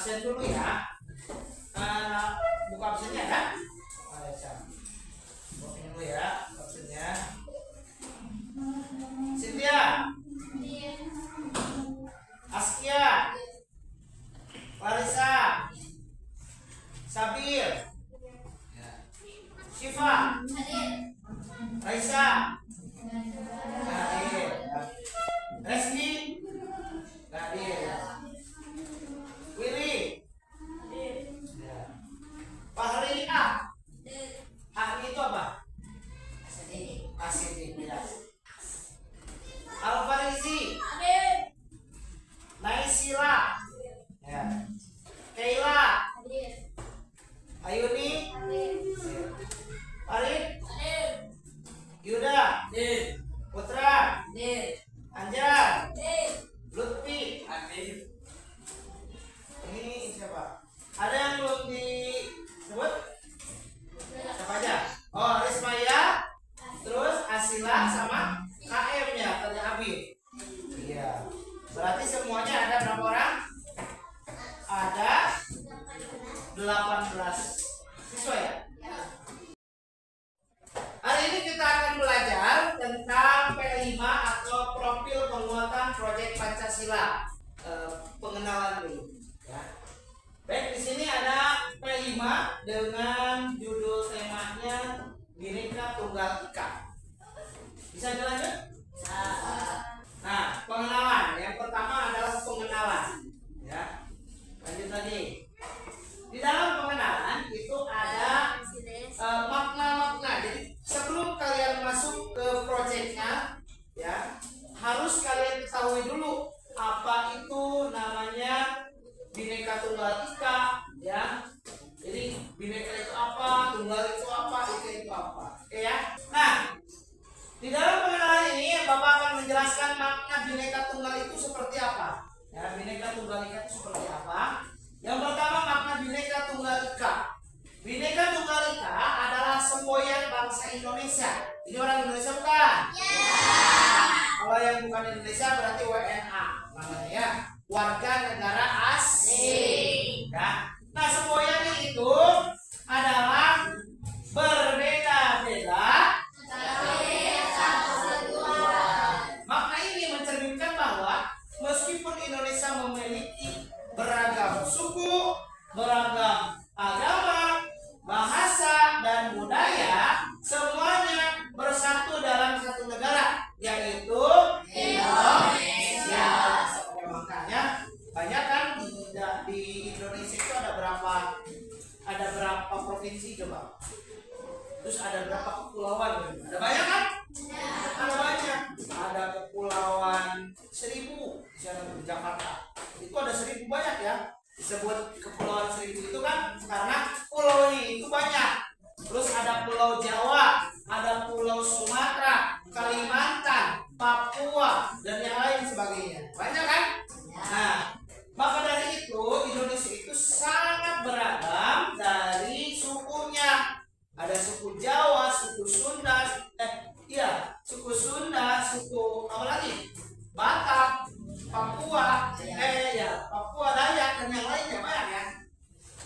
absen dulu ya. Buka absennya kan? Buka dulu ya absennya. Cynthia, Askia, Larissa, Sabir, Syifa, Raisa, hadir. Reski, hadir. Willy, Fahri A. A itu apa? ACD. Ya. Alfarizi, Naisila, ya. Keila, Ayuni, Farid, Yuda, Putra, Anjar, Lutfi, ini siapa? Ada yang belum disebut? Siapa aja? Oh, Rismaya, terus Asila sama KM-nya, tanya Abi. Iya. Berarti semuanya ada berapa orang? Ada 18 siswa ya? Hari ini kita akan belajar tentang P5 atau profil penguatan proyek Pancasila. Pengenalan dulu ya. Baik, di sini ada P5 dengan judul temanya Bhinneka Tunggal Ika. Bisa dilanjut? Nah, pengenalan. Yang pertama adalah pengenalan ya. Lanjut lagi. Di dalam pengenalan itu ada makna-makna. Jadi sebelum kalian masuk ke proyeknya ya, harus kalian ketahui dulu apa itu namanya Bhinneka Tunggal Ika ya. Jadi Bhinneka itu apa, Tunggal itu apa, Ika itu apa. Oke ya. Nah, di dalam pengenalan ini Bapak akan menjelaskan makna Bhinneka Tunggal itu seperti apa. Ya, Bhinneka Tunggal Ika itu seperti apa? Yang pertama, makna Bhinneka Tunggal Ika. Bhinneka Tunggal Ika adalah semboyan bangsa Indonesia. Ini orang Indonesia bukan? Ya. Kalau yang bukan Indonesia berarti WNA namanya ya. Warga negara asing. Ya. Nah, semboyannya itu adalah berbeda-beda. Makna ini mencerminkan bahwa meskipun Indonesia memiliki beragam suku, beragam agama, bahasa, dan budaya, semuanya bersatu dalam satu negara, yaitu Indonesia. Makanya banyak kan di Indonesia itu ada berapa provinsi coba? Terus ada berapa kepulauan? Ada banyak kan? Ada banyak. Ada kepulauan 1000 di Jakarta. Itu ada 1000 banyak ya. Disebut kepulauan 1000 itu kan karena pulaunya itu banyak. Terus ada Pulau Jawa, ada Pulau Sumatera, Kalimantan, Papua, dan yang lain sebagainya. Banyak kan? Nah, maka dari itu Indonesia itu sangat beragam dari sukunya. Ada suku Jawa, suku Sunda, suku Sunda, suku apa lagi? Batak, Papua, Papua Dayak, dan yang lainnya banyak ya.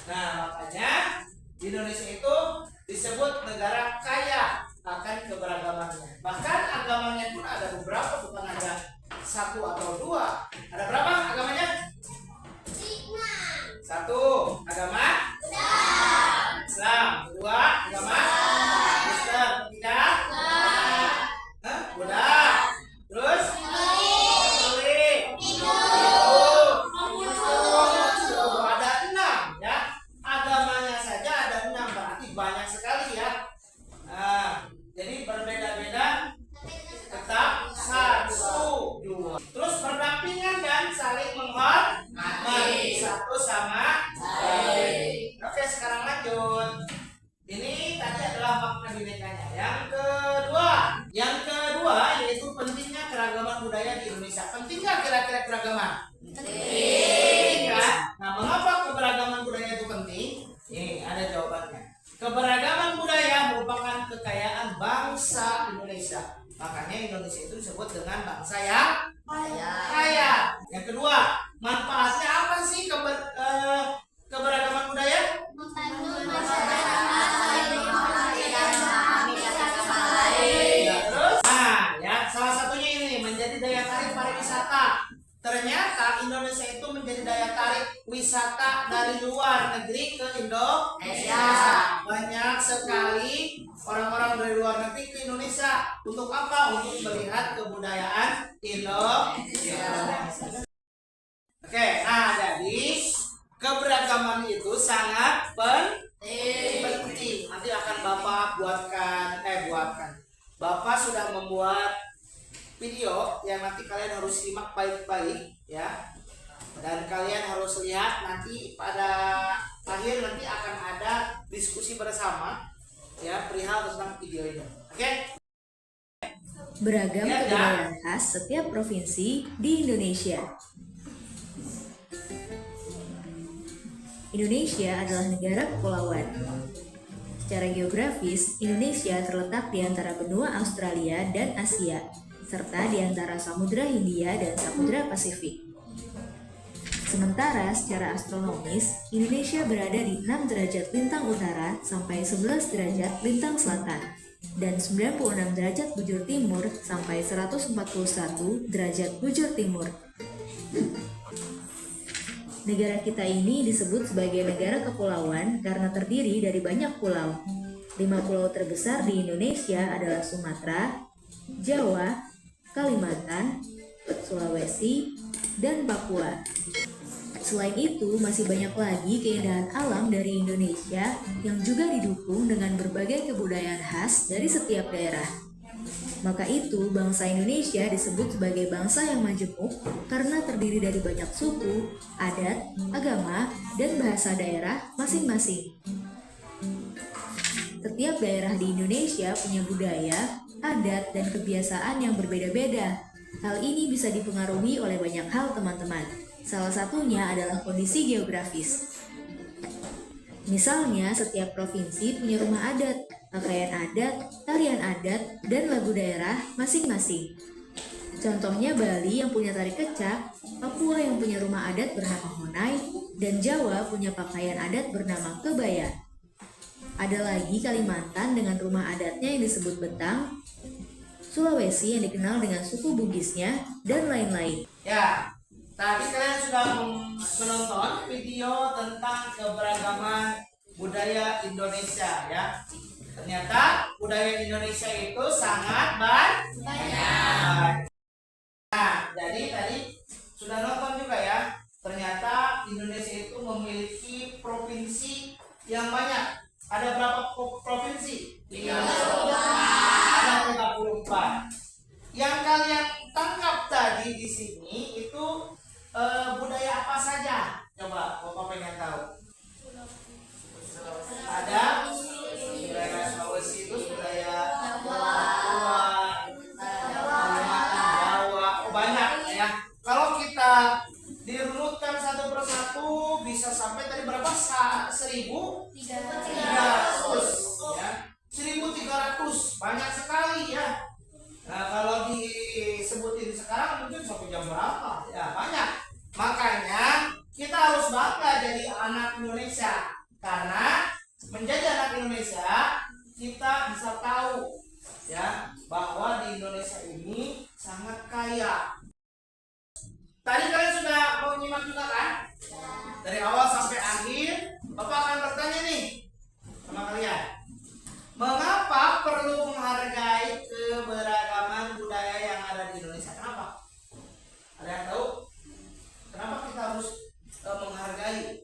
Nah, makanya Indonesia itu disebut negara kaya akan keberagamannya. Bahkan agamanya pun ada beberapa, bukan hanya satu atau dua. Ada berapa agamanya? 1 agama Islam, 2 agama Kristen, 3 Buddha, terus Katolik, ada 6 ya. Agamanya saja ada 6, berarti banyak sekali ya. Nah, jadi berbeda-beda tetap 1, 2. Terus berdampingan dan saling menghormati satu sama lain. daya tarik wisata dari luar negeri ke Indonesia. Banyak sekali orang-orang dari luar negeri ke Indonesia. Untuk apa? Untuk melihat kebudayaan Indonesia. Oke, nah jadi keberagaman itu sangat penting. Nanti akan Bapak Bapak sudah membuat video yang nanti kalian harus simak baik-baik ya. Dan kalian harus lihat nanti pada akhir nanti akan ada diskusi bersama ya perihal tentang video ini. Oke? Beragam kebudayaan khas setiap provinsi di Indonesia. Indonesia adalah negara kepulauan. Secara geografis, Indonesia terletak di antara benua Australia dan Asia, serta di antara Samudra Hindia dan Samudra Pasifik. Sementara secara astronomis, Indonesia berada di 6 derajat lintang utara sampai 11 derajat lintang selatan, dan 96 derajat bujur timur sampai 141 derajat bujur timur. Negara kita ini disebut sebagai negara kepulauan karena terdiri dari banyak pulau. 5 pulau terbesar di Indonesia adalah Sumatera, Jawa, Kalimantan, Sulawesi, dan Papua. Selain itu, masih banyak lagi keindahan alam dari Indonesia yang juga didukung dengan berbagai kebudayaan khas dari setiap daerah. Maka itu, bangsa Indonesia disebut sebagai bangsa yang majemuk karena terdiri dari banyak suku, adat, agama, dan bahasa daerah masing-masing. Setiap daerah di Indonesia punya budaya, adat, dan kebiasaan yang berbeda-beda. Hal ini bisa dipengaruhi oleh banyak hal, teman-teman. Salah satunya adalah kondisi geografis. Misalnya, setiap provinsi punya rumah adat, pakaian adat, tarian adat, dan lagu daerah masing-masing. Contohnya Bali yang punya tari kecak, Papua yang punya rumah adat bernama Honai, dan Jawa punya pakaian adat bernama kebaya. Ada lagi Kalimantan dengan rumah adatnya yang disebut Betang, Sulawesi yang dikenal dengan suku Bugisnya, dan lain-lain. Ya, tadi kalian sudah menonton video tentang keberagaman budaya Indonesia ya. Ternyata budaya Indonesia itu sangat banyak. Nah, jadi tadi sudah nonton juga ya. Ternyata Indonesia itu memiliki provinsi yang banyak. Ada berapa provinsi? 34. Ada 34. Yang kalian tangkap tadi di sini itu budaya apa saja? Coba Bapak pengen tahu. Ada budaya Sulawesi, itu budaya Papua, Kalimantan, Jawa, banyak ya. Kalau kita dirunutkan satu persatu bisa sampai tadi berapa? 1.300 ya. 1.300 banyak sekali ya. Nah, kalau disebutin sekarang mungkin sampai jam berapa? Ya, banyak. Makanya kita harus bangga jadi anak Indonesia. Karena menjadi anak Indonesia, kita bisa tahu ya bahwa di Indonesia ini sangat kaya. Tadi kalian sudah mau nyimak juga kan? Dari awal sampai akhir, Bapak akan bertanya nih sama kalian. Mengapa perlu menghargai keberagaman budaya yang ada di Indonesia? Kenapa? Ada yang tahu? Kenapa kita harus menghargai?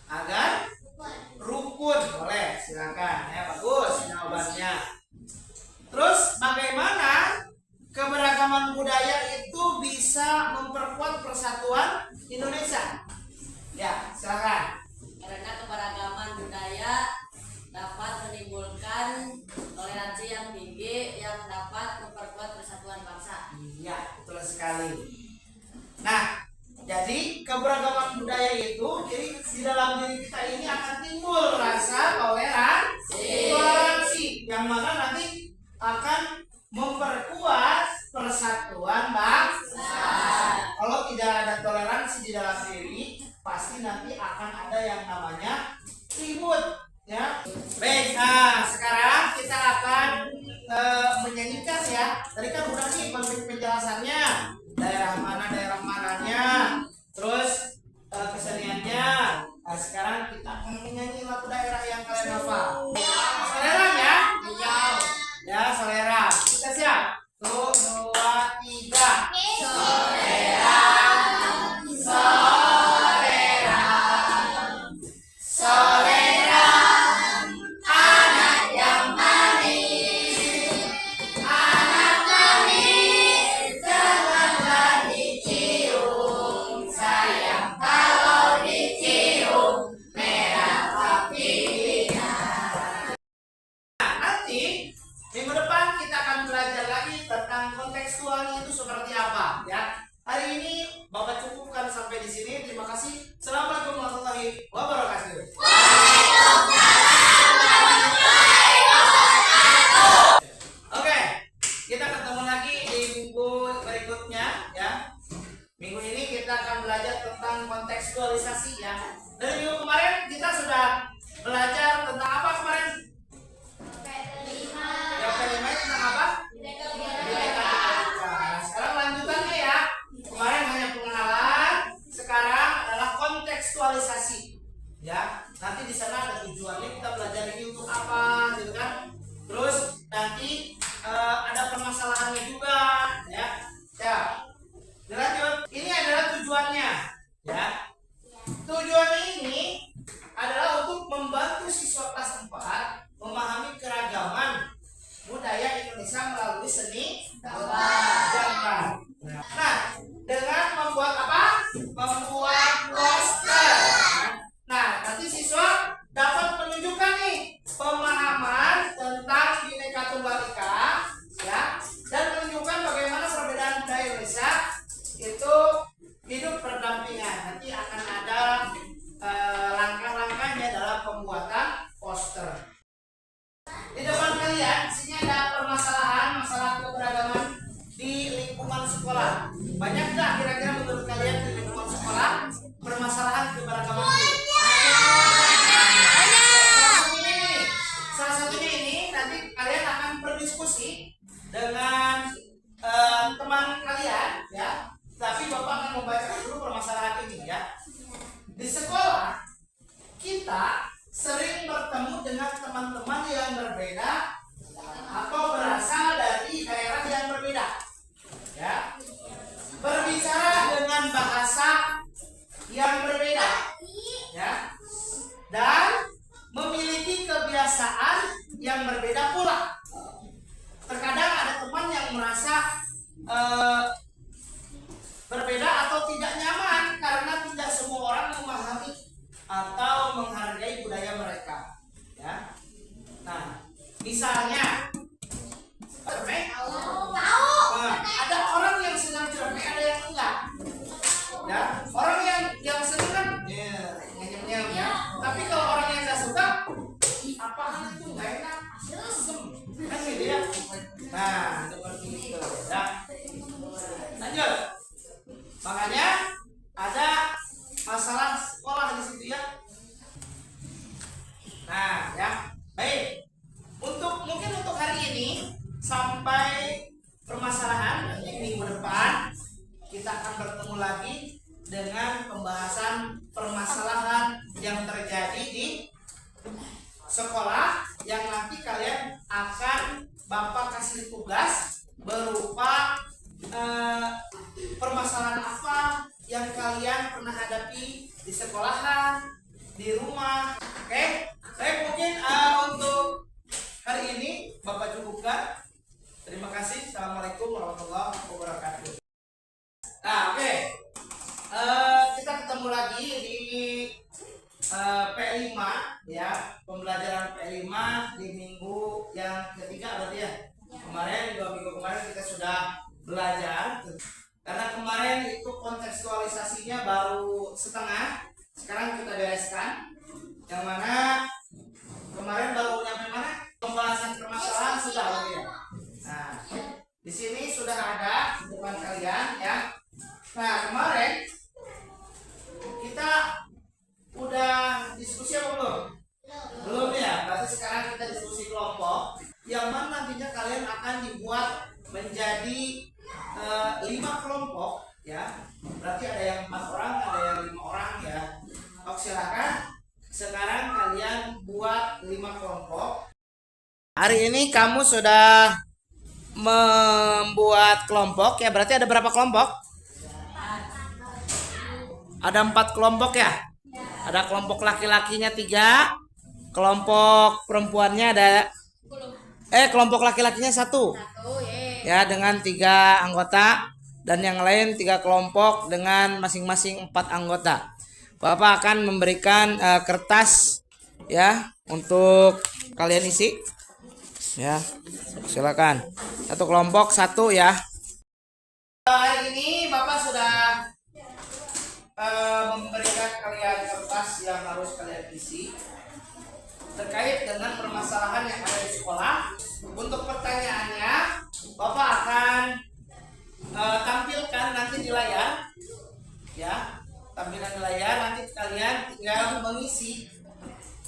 Agar rukun. Boleh, silakan. Ya, bagus jawabannya. Terus bagaimana keberagaman budaya itu bisa memperkuat persatuan Indonesia? Ya, silakan. Karena keberagaman budaya dapat menimbulkan toleransi yang tinggi yang dapat memperkuat persatuan bangsa. Iya, betul sekali. Nah, jadi keberagaman budaya itu, jadi di dalam diri kita ini akan timbul rasa toleransi, yang mana nanti akan memperkuat persatuan bangsa. Kalau tidak ada toleransi di dalam diri, pasti nanti akan ada yang namanya ribut ya. Baik, nah sekarang kita akan menyanyikan ya. Tadi kan udah nih penjelasannya daerah mana kita akan belajar tentang kontekstualisasi ya. Dari minggu kemarin kita sudah belajar tentang apa kemarin? Yang kelima itu tentang apa? Bineka Tunggal Ika. Nah, sekarang lanjutannya ya. Kemarin hanya pengenalan, sekarang adalah kontekstualisasi. Ya, nanti di sana ada tujuannya, kita belajar ini untuk apa, gitu kan? Terus nanti ada permasalahannya juga, ya. Ya, dilanjut. Ini adalah tujuannya, ya. Tujuannya ini adalah untuk membantu siswa kelas 4 memahami keragaman budaya Indonesia melalui seni gambar. Nah, dengan membuat apa? Membuat poster. Nah, nanti siswa dapat menunjukkan nih pemahaman tentang Bineka Tunggal Ika, ya, dan menunjukkan bagaimana perbedaan budaya Indonesia itu hidup berdampingan. Nanti akan ada langkah-langkahnya dalam pembuatan poster. Di depan kalian, di sini ada permasalahan masalah keberagaman di lingkungan sekolah. Banyak nggak kira-kira menurut kalian di lingkungan sekolah permasalahan keberagaman itu? Salah satunya ini nanti kalian akan berdiskusi dengan teman kalian, ya. Tapi Bapak akan membacakan dulu permasalahan ini, ya. Di sekolah kita sering bertemu dengan teman-teman yang berbeda atau berasal dari daerah yang berbeda, ya. Berbicara dengan bahasa yang berbeda, ya, dan memiliki kebiasaan yang berbeda pula. Terkadang ada teman yang merasa berbeda atau tidak nyaman karena tidak semua orang memahami atau menghargai budaya mereka, ya. Nah, misalnya cermek, ada orang yang senang cermek, ada yang enggak, ya. Orang yang senang kan nyem-nyem, ya. Tapi kalau orang yang enggak suka, apaan itu nggak enak, asem, kan gitu ya. Nah, seperti itu, ya. Lanjut. Makanya ada masalah sekolah di situ, ya. Nah, ya. Baik. Mungkin untuk hari ini sampai permasalahan, nanti minggu depan kita akan bertemu lagi dengan pembahasan permasalahan yang terjadi di sekolah yang nanti kalian akan Bapak kasih tugas berupa permasalahan apa yang kalian pernah hadapi di sekolahan, di rumah. Oke? Baik, mungkin untuk hari ini Bapak cukupkan. Terima kasih. Assalamualaikum warahmatullahi wabarakatuh. Nah, oke. Kita ketemu lagi di P5, ya. Pembelajaran P5 di minggu yang ketiga berarti ya. Kemarin 2 minggu kemarin kita sudah belajar. Karena kemarin itu kontekstualisasinya baru setengah. Sekarang kita bereskan. Yang mana kemarin baru nyampe mana? Pembahasan permasalahan sudah berarti ya. Nah, di sini sudah ada di depan kalian, ya. Nah, kemarin kita udah diskusi apa belum? Belum ya. Berarti sekarang kita diskusi kelompok. Yang mana nantinya kalian akan dibuat menjadi 5 kelompok, ya. Berarti ada yang 4 orang, ada yang 5 orang, ya. Oke, silakan. Sekarang kalian buat 5 kelompok. Hari ini kamu sudah membuat kelompok, ya. Berarti ada berapa kelompok? Ada 4 kelompok, ya. Ada kelompok laki-lakinya 3, kelompok perempuannya ada kelompok laki-lakinya 1. Ya, dengan 3 anggota, dan yang lain 3 kelompok dengan masing-masing 4 anggota. Bapak akan memberikan kertas, ya, untuk kalian isi, ya. Silakan. 1 kelompok 1, ya. Hari ini Bapak sudah memberikan kalian kertas yang harus kalian isi terkait dengan permasalahan yang ada di sekolah. Untuk pertanyaannya, Bapak akan tampilkan nanti di layar, ya. tampilan di layar. Nanti kalian tinggal mengisi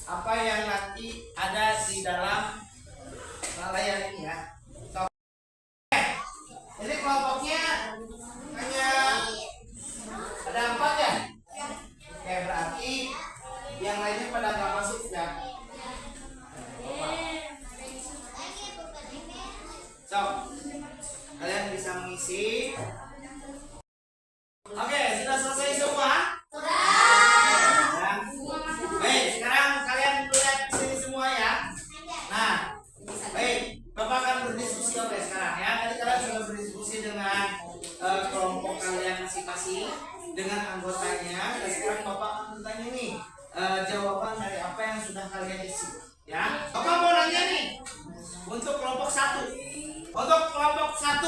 apa yang nanti ada di dalam layar ini ya. Jadi kelompoknya hanya ada 4 ya. Oke, berarti yang lainnya pada nggak masuk ya. So, kalian bisa mengisi. Oke, sudah selesai semua? Sudah. Baik, sekarang kalian lihat sini semua ya. Nah, baik, Bapak akan berdiskusi sekarang ya. Tadi kalian sudah berdiskusi dengan kelompok kalian masing-masing dengan anggotanya. Dan sekarang Bapak akan bertanya nih jawaban dari apa yang sudah kalian isi. Ya, Bapak mau nanya nih untuk kelompok 1. Untuk kelompok 1,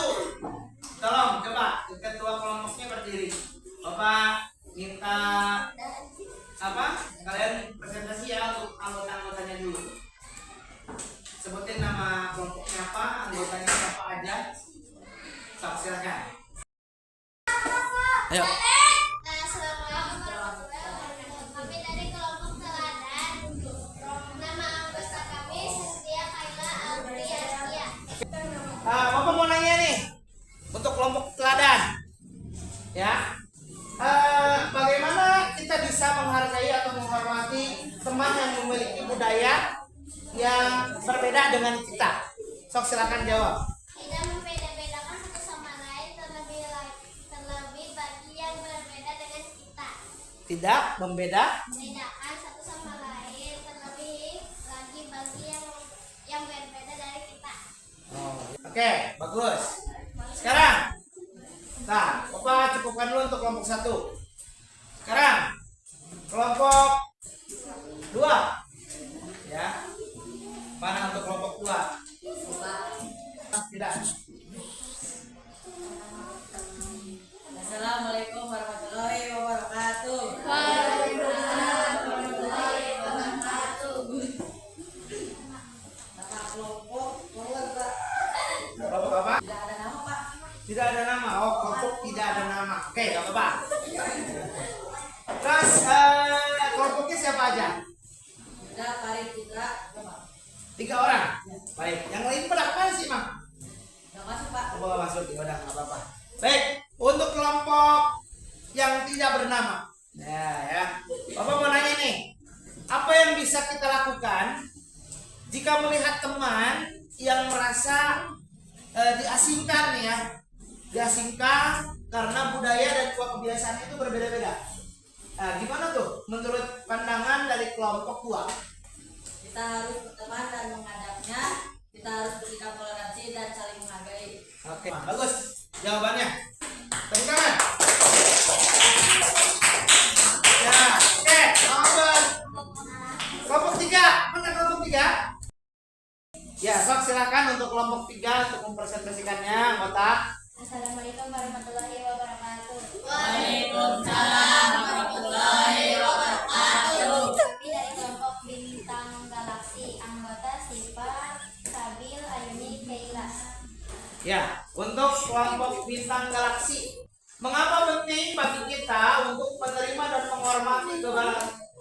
tolong coba ketua kelompoknya berdiri. Bapak minta apa? Kalian presentasi ya untuk anggota-anggotanya dulu. Sebutin nama kelompoknya apa, anggotanya siapa aja. Sok, silakan. Ayo. Assalamualaikum warahmatullahi wabarakatuh. Kami dari kelompok teladan. Nama anggota kami Sistia Kaila Audrey Astia. Bapak mau nanya nih untuk kelompok teladan, ya. Bagaimana kita bisa menghargai atau menghormati teman yang memiliki budaya yang berbeda dengan kita? Sok, silakan jawab. Tidak membeda-bedakan satu sama lain, terlebih bagi yang berbeda dengan kita. Tidak membeda. Bedakan satu sama lain, terlebih lagi bagi yang berbeda dari kita. Oke, bagus. Sekarang, nah, Bapak cukupkan dulu untuk kelompok 1. Sekarang, kelompok 2, ya. Mana untuk kelompok 2? Tidak. Assalamualaikum warahmatullahi wabarakatuh. Nama kelompok Kelompok apa? tidak ada nama Pak. Tidak ada nama. Oh, kelompok tidak ada nama. Oke, gak apa-apa. Terus, kelompoknya siapa aja? Ada Farid Citra, Bapak. 3 orang. Baik. Yang lain pada apa sih, Mak? Nggak masuk Pak. Oh, boleh masuk. Ya udah, nggak apa-apa. Baik, untuk kelompok yang tidak bernama. Ya. Bapak mau nanya nih, apa yang bisa kita lakukan jika melihat teman yang merasa diasingkan nih ya, diasingkan karena budaya dan kebiasaan itu berbeda-beda. Nah, gimana tuh menurut pandangan dari kelompok 2? Kita harus berteman dan menghadapnya. Kita harus bersikap toleransi dan saling menghargai. Oke, bagus jawabannya. Tepuk tangan. Ya, oke, nomor kelompok 3. Mana kelompok 3? Ya, sok silakan untuk kelompok 3 untuk mempresentasikannya, anggota. Assalamualaikum warahmatullahi wabarakatuh. Waalaikumsalam warahmatullahi wabarakatuh. Kami dari kelompok Bintang Galaksi, anggota Sipa, Sabil, Ayuni, Keila. Ya, untuk kelompok Bintang Galaksi. Mengapa penting bagi kita untuk menerima dan menghormati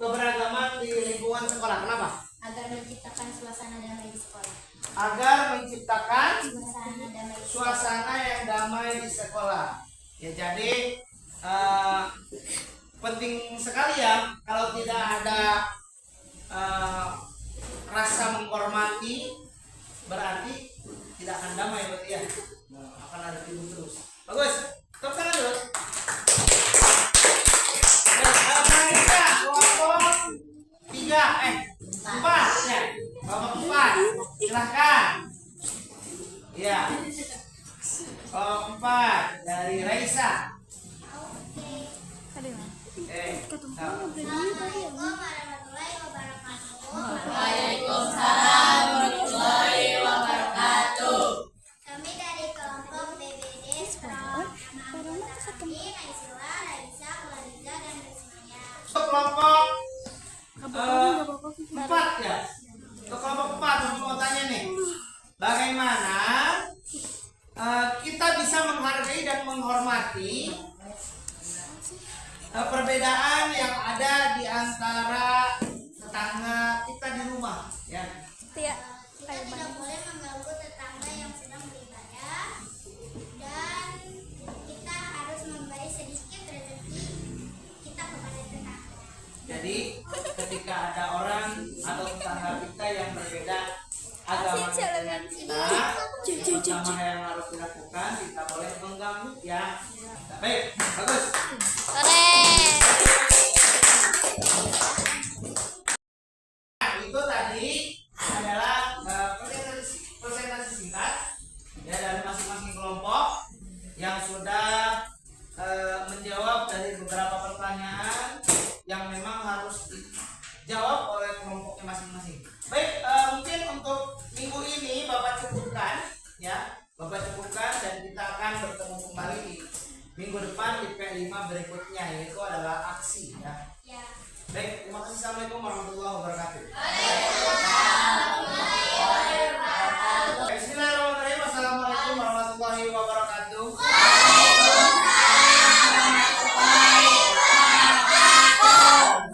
keberagaman di lingkungan sekolah? Kenapa? Agar menciptakan suasana damai di sekolah. Agar menciptakan Suasana damai di sekolah. suasana yang damai di sekolah. Ya, jadi penting sekali ya, kalau tidak ada rasa menghormati berarti tidak akan damai berarti ya. Nah, akan ada ribut terus. Bagus. Tepuk tangan dulu. Selanjutnya kelompok 3 4 ya. Kelompok 4. Silahkan. Iya. Kelompok 4 dari Raisa. Assalamualaikum warahmatullahi wabarakatuh. Waalaikumsalam warahmatullahi wabarakatuh. Kami dari kelompok BBD Sprout. Nama anggota kami Naisila, Raisa, Khadijah, dan Rizmaya. Untuk kelompok 4 ya. Untuk kelompok 4 mau tanya nih. Bagaimana kita bisa menghargai dan menghormati perbedaan yang ada di antara tetangga kita di rumah, ya. Kita tidak boleh mengganggu tetangga yang sedang beribadah, dan kita harus memberi sedikit rezeki kita kepada tetangga. Jadi ketika ada orang atau tetangga kita yang berbeda agama dengan kita, pertama yang harus dilakukan kita boleh mengganggu, ya. Baik, bagus. Nah, itu tadi adalah presentasi singkat ya dari masing-masing kelompok yang sudah menjawab dari beberapa pertanyaan yang memang harus dijawab oleh kelompoknya masing-masing. Baik, mungkin untuk minggu ini Bapak cukupkan, ya. Bapak cukupkan dan kita akan bertemu kembali di minggu depan di P5 berikutnya, yaitu adalah aksi, ya. Baik, terima kasih. Assalamualaikum warahmatullahi wabarakatuh. Bismillahirrahmanirrahim. Assalamualaikum warahmatullahi wabarakatuh.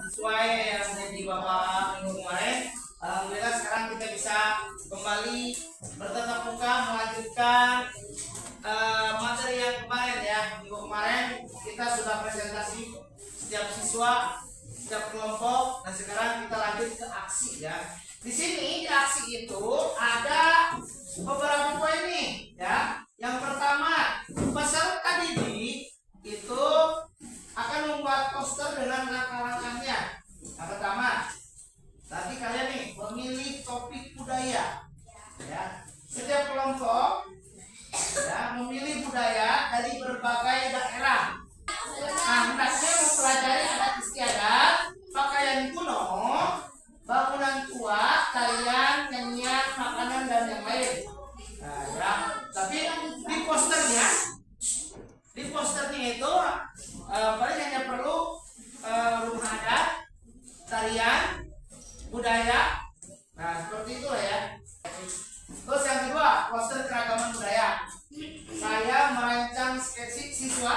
Sesuai yang menjadi Bapak minggu kemarin, alhamdulillah sekarang kita bisa kembali bertatap muka melanjutkan materi yang kemarin, ya. Minggu kemarin kita sudah presentasi setiap siswa, setiap kelompok, dan sekarang kita lanjut ke aksi, ya. Di sini di aksi itu ada beberapa poin nih, ya. Yang pertama, peserta didik itu akan membuat poster dengan langkah-langkahnya. Yang pertama, tadi kalian nih memilih topik budaya, ya. Setiap kelompok ya memilih budaya dari berbagai daerah. Nah, hendaknya mempelajari adat istiadat, pakaian kuno, bangunan tua, tarian, nyanyian, makanan, dan yang lain. Nah, ya. Tapi di posternya itu paling hanya perlu rumah adat, tarian, budaya. Nah, seperti itulah, ya. Terus yang kedua, poster keragaman budaya. Saya merancang siswa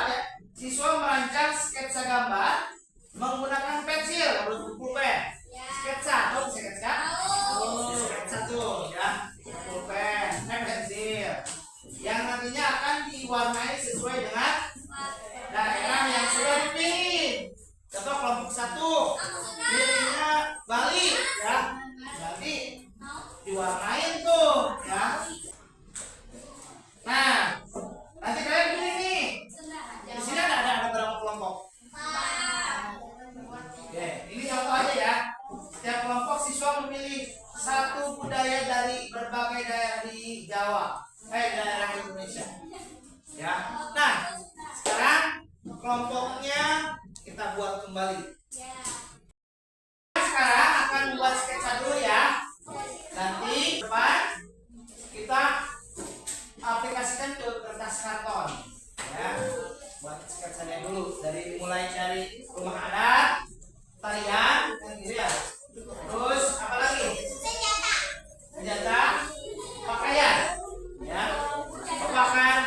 merancang sketsa gambar menggunakan pensil, harus pulpen. Sketsa, tahu sketsa? Sketsa tuh, ya. Pulpen, pensil. Yang nantinya akan diwarnai sesuai dengan daerah yang sudah dipilih. Contoh kelompok 1, pilihnya Bali, ya. Nanti diwarnain tuh, ya. Nah, nanti kalian pilih nih. Di sini ada berapa kelompok? Oke, ini contoh aja, ya. Setiap kelompok siswa memilih satu budaya dari berbagai daerah di Jawa, daerah Indonesia. Ya. Nah, sekarang kelompoknya kita buat kembali. Sekarang akan buat sketsa dulu, ya. Nanti depan kita aplikasikan ke kertas karton, ya. Buat sketsanya dulu mulai dari rumah adat, tarian, gitu, ya. Terus apa lagi? Senjata, pakaian, ya. Bapak akan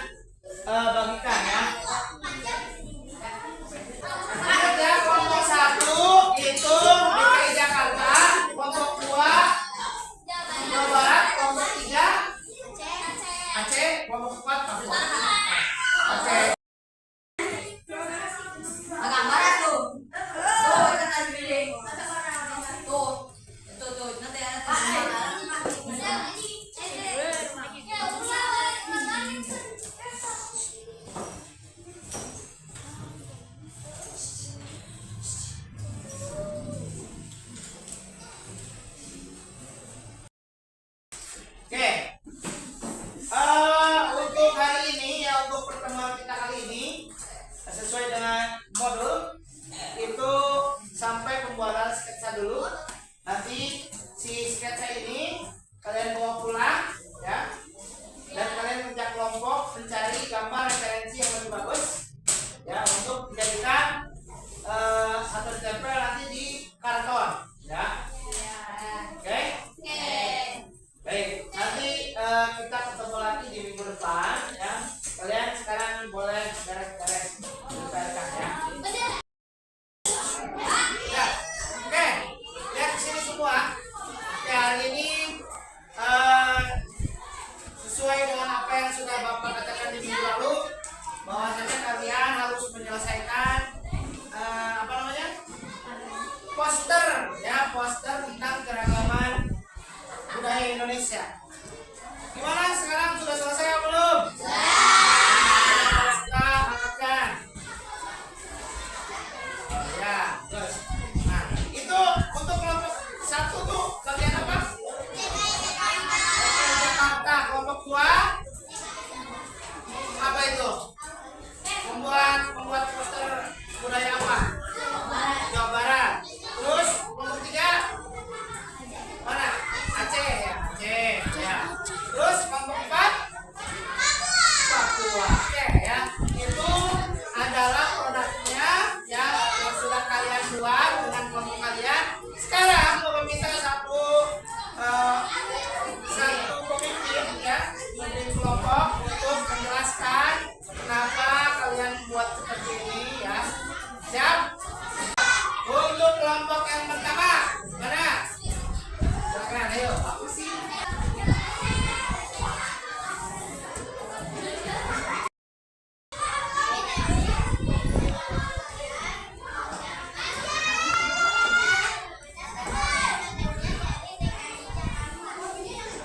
bagikan, ya. Ingat, ya, kelompok 1 itu DKI Jakarta, kelompok 2 Jawa Barat, kelompok 3 Aceh, kelompok 4 Papua. Oke. Gambar tuh. poster tentang keragaman budaya Indonesia. Gimana sekarang sudah selesai atau belum? Kita angkatkan. Oh ya, terus. Nah, itu untuk kelompok 1 tuh bagian apa? Jakarta. Kelompok 2 apa itu? Membuat poster budaya apa? Jawa Barat. Terus kelompok 3 mana? Aceh ya, Aceh ya. Terus kelompok 4 Papua. Oke ya. Itu adalah produknya yang sudah kalian buat dengan kelompok kalian. Sekarang Bapak minta satu pemimpin ya, pemimpin kelompok untuk menjelaskan kenapa kalian buat seperti ini ya. Siap? Untuk kelompok yang pertama, mana? Silakan, ayo. Apa sih?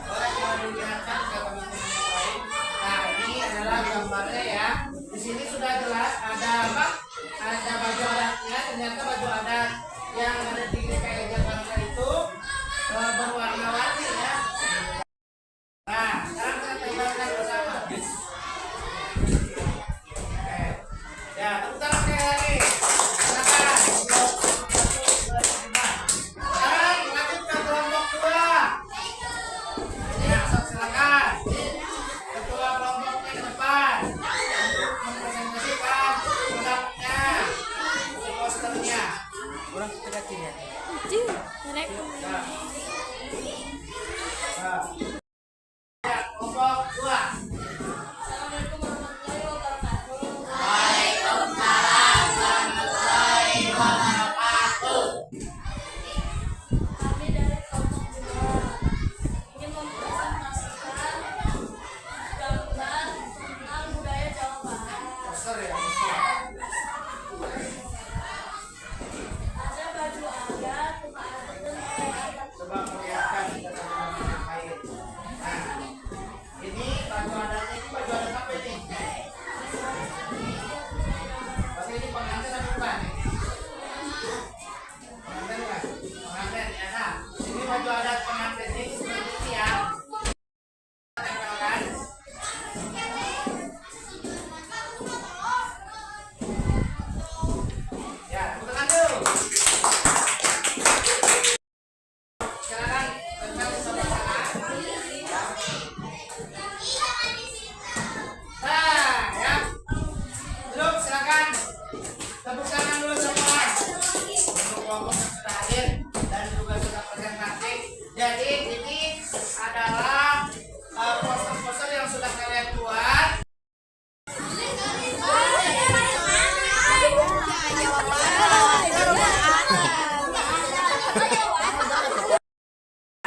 Boleh kalau dilihatkan ke teman-teman yang lain. Nah, ini adalah gambarnya ya. Di sini sudah jelas ada apa? Ada baju adatnya. Ternyata baju adat yang ada di DKI Jakarta itu berwarna-warni ya. Nah, sekarang kita tempelkan bersama. Oke. Ya, tepuk tangan sekali lagi. Silakan. Sekarang lanjut ke kelompok 2. Ya, silakan. Ketua kelompoknya ke depan untuk mempresentasikan produknya, posternya. Kurang kecil ya. Nah. Ya, kelompok 2. Assalamualaikum warahmatullahi wabarakatuh. Kami dari kelompok 2 ingin mempresentasikan gambar tentang budaya Jawa Barat. Poster ya, poster. Ada baju adat, rumah adat, dan budaya adat. Coba perlihatkan ke teman-teman yang lain. Nah, ini baju adatnya, ini baju adat apa ini? Berarti ini pengantin atau bukan? Pengantin kan? Pengantin ya. Nah, ini baju adat pengantin ini seperti ini ya. Tempelkan. Ya, tepuk tangan dulu. Silakan tempel sama-sama. Nah, ya. Duduk, silakan. Tepuk tangan dulu semua. Untuk kelompok yang sudah hadir dan juga sudah presentasi. Jadi ini adalah poster-poster yang sudah kalian buat.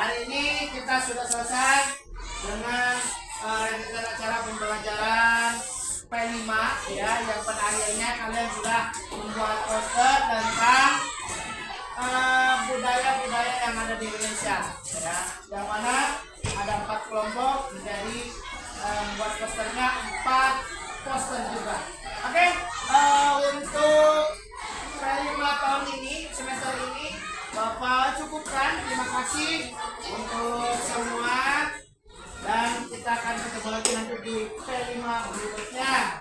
Hari ini kita sudah selesai dengan rangkaian acara pembelajaran P5 ya, yang pada akhirnya kalian sudah membuat poster tentang budaya-budaya yang ada di Indonesia ya, yang mana ada 4 kelompok menjadi membuat posternya 4 poster juga. Oke, untuk P5 tahun ini, semester ini Bapak cukupkan. Terima kasih untuk semua dan kita akan ketemu lagi nanti di P5 berikutnya.